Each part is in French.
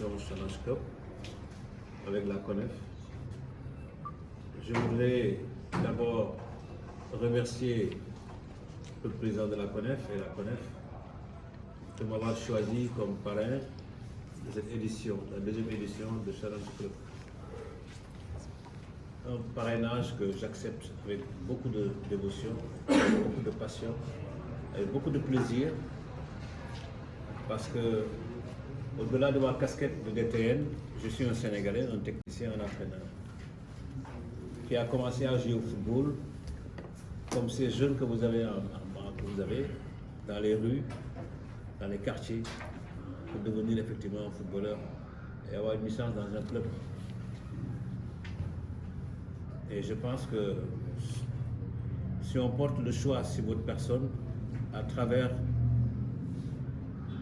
édition Challenge Cup avec la CONEF. Je voudrais d'abord remercier le président de la CONEF et la CONEF de m'avoir choisi comme parrain de cette édition, la deuxième édition de Challenge Club. Un parrainage que j'accepte avec beaucoup de dévotion, beaucoup de passion, avec beaucoup de plaisir, parce que au-delà de ma casquette de DTN, je suis un Sénégalais, un technicien, un entraîneur, qui a commencé à jouer au football comme ces jeunes que vous avez, dans les rues, dans les quartiers, pour devenir effectivement un footballeur et avoir une licence dans un club. Et je pense que si on porte le choix sur votre personne à travers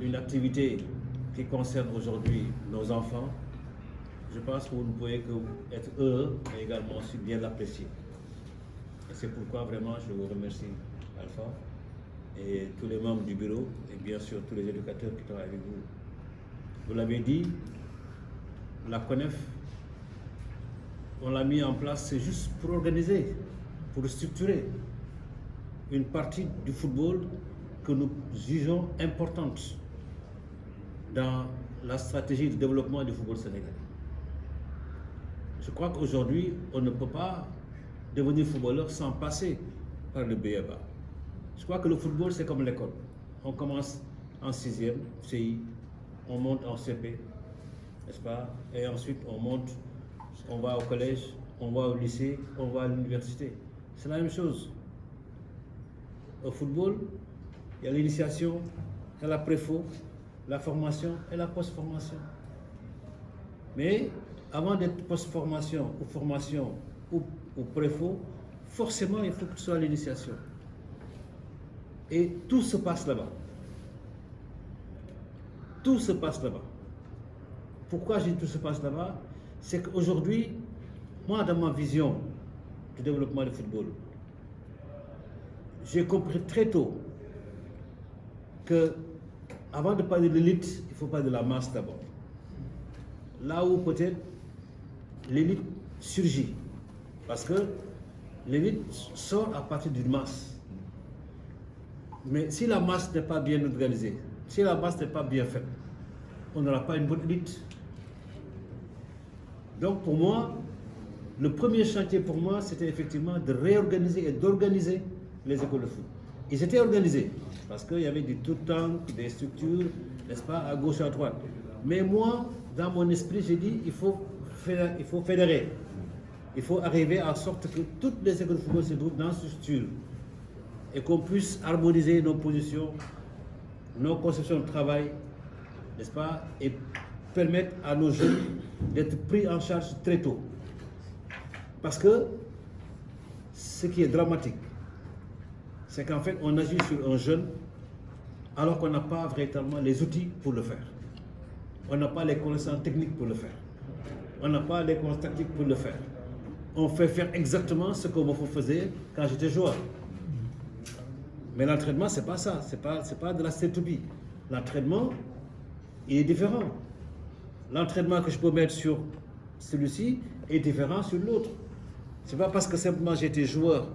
une activité qui concerne aujourd'hui nos enfants, je pense que vous ne pouvez que être heureux, mais également aussi bien l'apprécier. Et c'est pourquoi vraiment je vous remercie, Alpha, et tous les membres du bureau, et bien sûr tous les éducateurs qui travaillent avec vous. Vous l'avez dit, la CONEF, on l'a mis en place, c'est juste pour organiser, pour structurer une partie du football que nous jugeons importante dans la stratégie de développement du football sénégalais. Je crois qu'aujourd'hui, on ne peut pas devenir footballeur sans passer par le BABA. Je crois que le football, c'est comme l'école. On commence en 6e, CI, on monte en CP, n'est-ce pas? Et ensuite, on monte, on va au collège, on va au lycée, on va à l'université. C'est la même chose. Au football, il y a l'initiation, il y a la préfo, la formation et la post-formation. Mais avant d'être post-formation ou formation ou préfo, forcément il faut que ce soit l'initiation. Et tout se passe là-bas. Tout se passe là-bas. Pourquoi je dis tout se passe là-bas? C'est qu'aujourd'hui, moi dans ma vision du développement du football, j'ai compris très tôt que avant de parler de l'élite, il faut parler de la masse d'abord. Là où peut-être l'élite surgit, parce que l'élite sort à partir d'une masse. Mais si la masse n'est pas bien organisée, si la masse n'est pas bien faite, on n'aura pas une bonne élite. Donc pour moi, le premier chantier pour moi, c'était effectivement de réorganiser et d'organiser les écoles de foot. Ils étaient organisés, parce qu'il y avait du tout temps, des structures, n'est-ce pas, à gauche et à droite. Mais moi, dans mon esprit, j'ai dit, il faut fédérer. Il faut arriver à sorte que toutes les écoles de football se trouvent dans cette structure et qu'on puisse harmoniser nos positions, nos conceptions de travail, n'est-ce pas, et permettre à nos jeunes d'être pris en charge très tôt. Parce que ce qui est dramatique, c'est qu'en fait, on agit sur un jeune alors qu'on n'a pas véritablement les outils pour le faire. On n'a pas les connaissances techniques pour le faire. On n'a pas les connaissances tactiques pour le faire. On fait faire exactement ce que je faisais quand j'étais joueur. Mais l'entraînement, c'est pas ça. C'est pas de la C2B. L'entraînement, il est différent. L'entraînement que je peux mettre sur celui-ci est différent sur l'autre. C'est pas parce que simplement j'étais joueur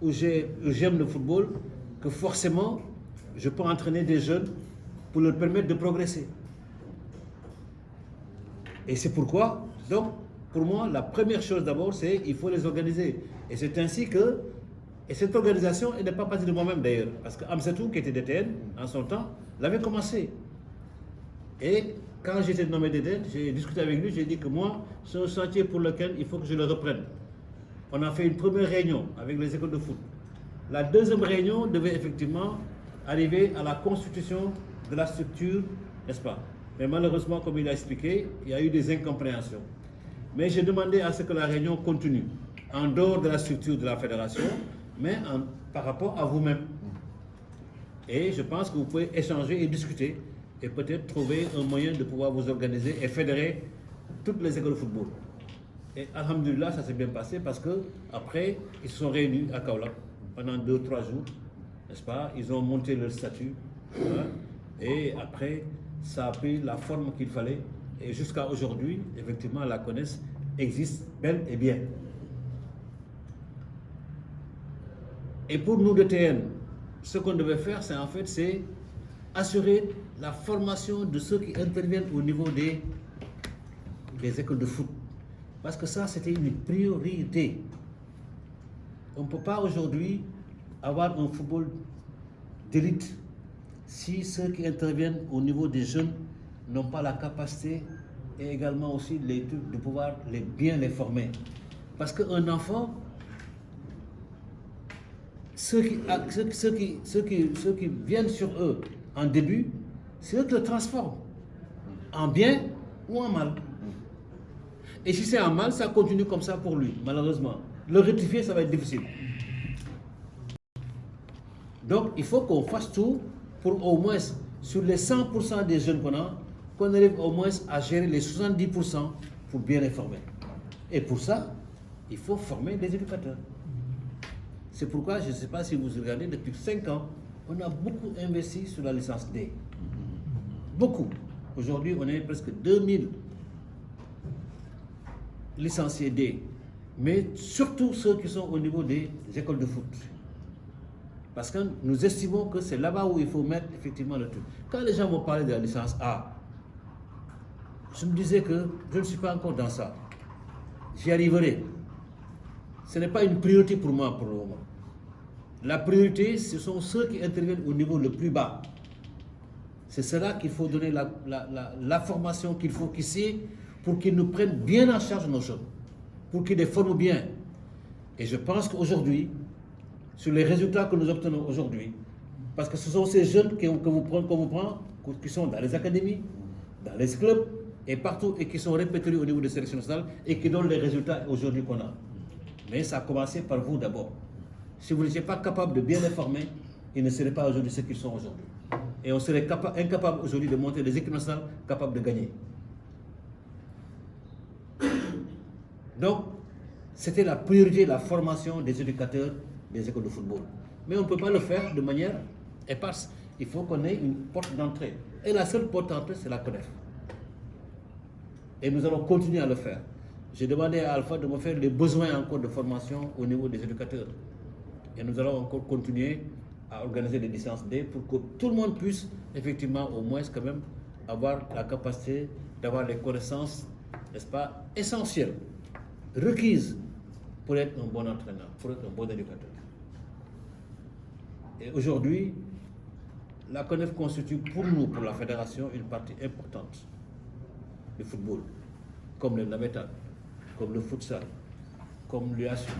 ou j'aime le football que forcément je peux entraîner des jeunes pour leur permettre de progresser. Et c'est pourquoi, donc, pour moi, la première chose d'abord, c'est qu'il faut les organiser. Et c'est ainsi que, et cette organisation, elle n'est pas partie de moi-même d'ailleurs, parce que Amsatou, qui était DTN, en son temps, l'avait commencé. Et quand j'étais nommé DTN, j'ai discuté avec lui, j'ai dit que moi, c'est un chantier pour lequel il faut que je le reprenne. On a fait une première réunion avec les écoles de foot. La deuxième réunion devait effectivement arriver à la constitution de la structure, n'est-ce pas? Mais malheureusement, comme il a expliqué, il y a eu des incompréhensions. Mais j'ai demandé à ce que la réunion continue, en dehors de la structure de la fédération, mais par rapport à vous-même. Et je pense que vous pouvez échanger et discuter, et peut-être trouver un moyen de pouvoir vous organiser et fédérer toutes les écoles de football. Et alhamdoulilah, ça s'est bien passé parce que après ils se sont réunis à Kaolack pendant 2-3 jours, n'est-ce pas? Ils ont monté leur statut, hein, et après ça a pris la forme qu'il fallait Et jusqu'à aujourd'hui, effectivement, la CONES existe bel et bien. Et pour nous de TN, ce qu'on devait faire, c'est en fait, c'est assurer la formation de ceux qui interviennent au niveau des écoles de foot. Parce que ça, c'était une priorité. On ne peut pas aujourd'hui avoir un football d'élite si ceux qui interviennent au niveau des jeunes n'ont pas la capacité et également aussi de pouvoir bien les former. Parce qu'un enfant, ceux qui viennent sur eux en début, c'est eux qui le transforment en bien ou en mal. Et si c'est en mal, ça continue comme ça pour lui, malheureusement. Le rectifier, ça va être difficile. Donc, il faut qu'on fasse tout pour au moins, sur les 100% des jeunes qu'on a, qu'on arrive au moins à gérer les 70% pour bien les former. Et pour ça, il faut former des éducateurs. C'est pourquoi, je ne sais pas si vous regardez, depuis 5 ans, on a beaucoup investi sur la licence D. Beaucoup. Aujourd'hui, on est presque 2000 licenciés D. Mais surtout ceux qui sont au niveau des écoles de foot. Parce que nous estimons que c'est là-bas où il faut mettre effectivement le truc. Quand les gens m'ont parlé de la licence A, je me disais que je ne suis pas encore dans ça. J'y arriverai. Ce n'est pas une priorité pour moi pour le moment. La priorité, ce sont ceux qui interviennent au niveau le plus bas. C'est cela qu'il faut donner la formation qu'il faut qu'ici pour qu'ils nous prennent bien en charge nos jeunes, pour qu'ils les forment bien. Et je pense qu'aujourd'hui, sur les résultats que nous obtenons aujourd'hui, parce que ce sont ces jeunes qu'on vous prend, qui sont dans les académies, dans les clubs et partout, et qui sont répertoriés au niveau des sélections nationales et qui donnent les résultats aujourd'hui qu'on a. Mais ça a commencé par vous d'abord. Si vous n'étiez pas capable de bien les former, ils ne seraient pas aujourd'hui ce qu'ils sont aujourd'hui. Et on serait incapable aujourd'hui de monter des équipes nationales capables de gagner. Donc, c'était la priorité, la formation des éducateurs des écoles de football. Mais on ne peut pas le faire de manière éparse. Il faut qu'on ait une porte d'entrée. Et la seule porte d'entrée, c'est la CONEF. Et nous allons continuer à le faire. J'ai demandé à Alpha de me faire les besoins encore de formation au niveau des éducateurs. Et nous allons encore continuer à organiser des licences D pour que tout le monde puisse effectivement au moins quand même avoir la capacité d'avoir les connaissances, n'est-ce pas, essentielles, requises pour être un bon entraîneur, pour être un bon éducateur. Et aujourd'hui, la CONEF constitue pour nous, pour la fédération, une partie importante du football, comme le navetan, comme le futsal, comme l'UASU,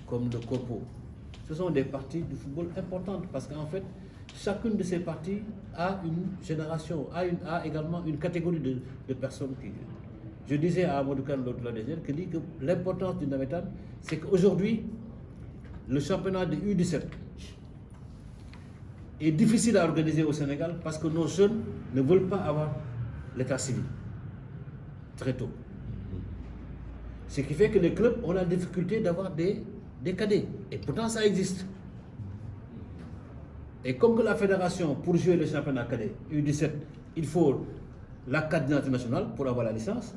comme le corpo. Ce sont des parties du football importantes parce qu'en fait, chacune de ces parties a une génération, a également une catégorie de personnes qui... Je disais à Amadou Kane l'autre dernier que l'importance du navetan, c'est qu'aujourd'hui, le championnat de U17 est difficile à organiser au Sénégal parce que nos jeunes ne veulent pas avoir l'état civil très tôt. Ce qui fait que les clubs ont la difficulté d'avoir des cadets. Et pourtant, ça existe. Et comme que la fédération, pour jouer le championnat cadet U17, il faut la carte d'identité nationale pour avoir la licence.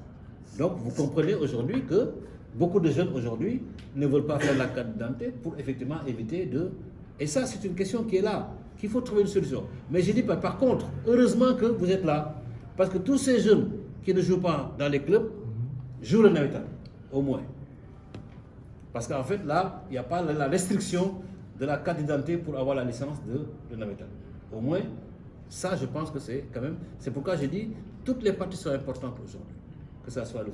Donc, vous comprenez aujourd'hui que beaucoup de jeunes aujourd'hui ne veulent pas faire la carte d'identité pour effectivement éviter de... Et ça, c'est une question qui est là, qu'il faut trouver une solution. Mais je dis pas, par contre, heureusement que vous êtes là, parce que tous ces jeunes qui ne jouent pas dans les clubs jouent le navetan, au moins. Parce qu'en fait, là, il n'y a pas la restriction de la carte d'identité pour avoir la licence de navetan. Au moins, ça, je pense que c'est quand même... C'est pourquoi j'ai dit, toutes les parties sont importantes aujourd'hui. Que ce soit le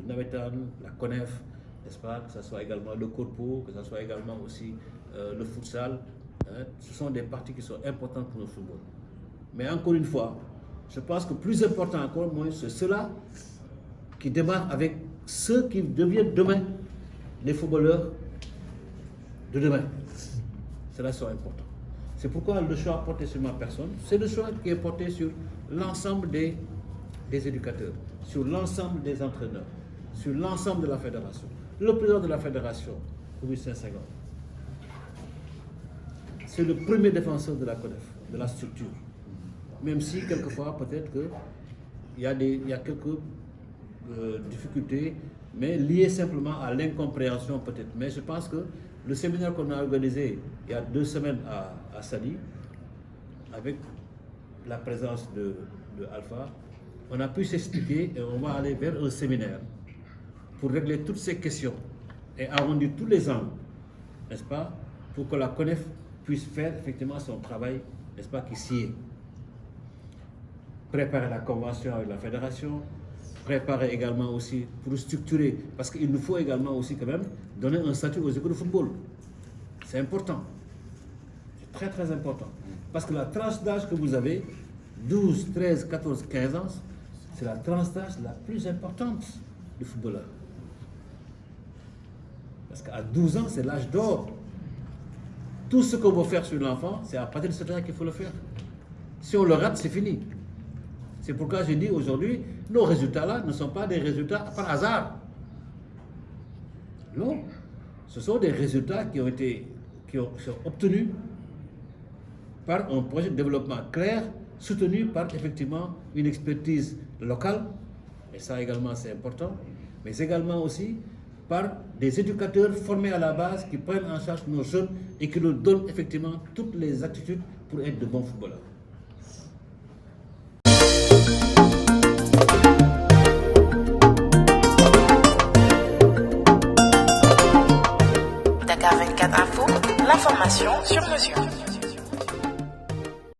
navetan, la CONEF, n'est-ce pas, que ce soit également le corpo, que ce soit également aussi le futsal. Hein, ce sont des parties qui sont importantes pour le football. Mais encore une fois, je pense que plus important encore, moi, c'est cela qui démarre avec ceux qui deviennent demain les footballeurs de demain. Cela sont importants. C'est pourquoi le choix porté sur ma personne, c'est le choix qui est porté sur l'ensemble des éducateurs, sur l'ensemble des entraîneurs, sur l'ensemble de la fédération. Le président de la fédération, Augustin Senghor, c'est le premier défenseur de la CONEF, de la structure. Même si, quelquefois, peut-être que il y a quelques difficultés, mais liées simplement à l'incompréhension peut-être. Mais je pense que le séminaire qu'on a organisé il y a 2 semaines à Sali, avec la présence de Alpha, on a pu s'expliquer et on va aller vers un séminaire pour régler toutes ces questions et arrondir tous les angles, n'est-ce pas, pour que la CONEF puisse faire effectivement son travail, n'est-ce pas, qui s'y est. Préparer la convention avec la fédération, préparer également aussi pour structurer, parce qu'il nous faut également aussi quand même donner un statut aux écoles de football. C'est important. C'est très très important. Parce que la tranche d'âge que vous avez, 12, 13, 14, 15 ans, c'est la tranche d'âge la plus importante du footballeur. Parce qu'à 12 ans, c'est l'âge d'or. Tout ce qu'on veut faire sur l'enfant, c'est à partir de cet âge qu'il faut le faire. Si on le rate, c'est fini. C'est pourquoi je dis aujourd'hui, nos résultats-là ne sont pas des résultats par hasard. Non, ce sont des résultats qui sont obtenus par un projet de développement clair, soutenu par effectivement une expertise locale, et ça également c'est important, mais également aussi par des éducateurs formés à la base qui prennent en charge nos jeunes et qui nous donnent effectivement toutes les attitudes pour être de bons footballeurs.